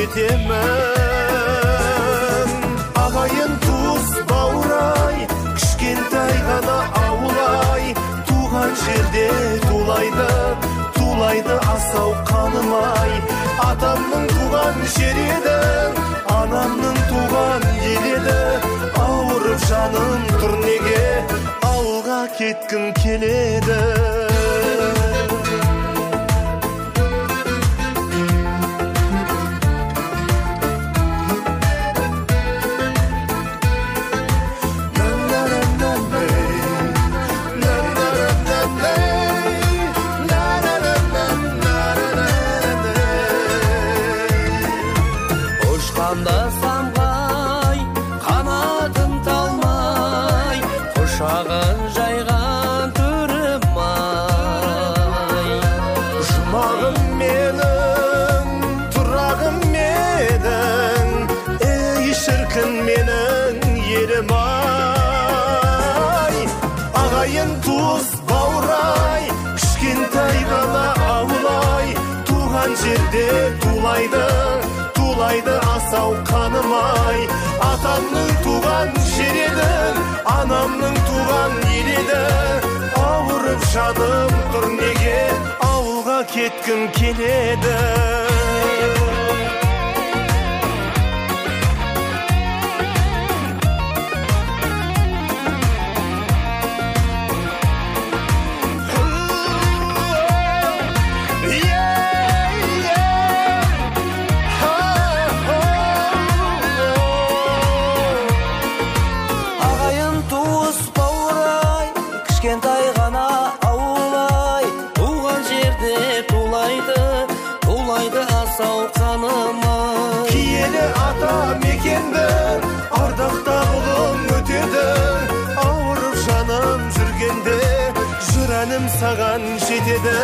жетемін. Ағайын туыс бауырай, кішкентай ғана ауылай, туған жерде тулайды асау қанымай. Атамның туған жер еді, анамның туған ел еді. Ауырып жаным тұр неге, ауылға кеткім келеді. Ұшқанда самғай, қанатым талмай, құшағын жайған түрім-ай. Жұмағым менің, тұрағым менің, ей шіркін менің елім-ай. Ағайын туыс бауырай, кішкентай ғана ауылай, туған жерде тулайды асау қанымай. Атамның туған жер еді, анамның туған ел еді. Ауырып жаным тұр неге, ауылға кеткім келеді. Кішкентай ғана ауылай, туған жерде тулайды асау қанымай. Киелі ата мекенді, ардақта ұлым өтеді. Ауырып жаным жүргенде, жүр әнім саған жетеді.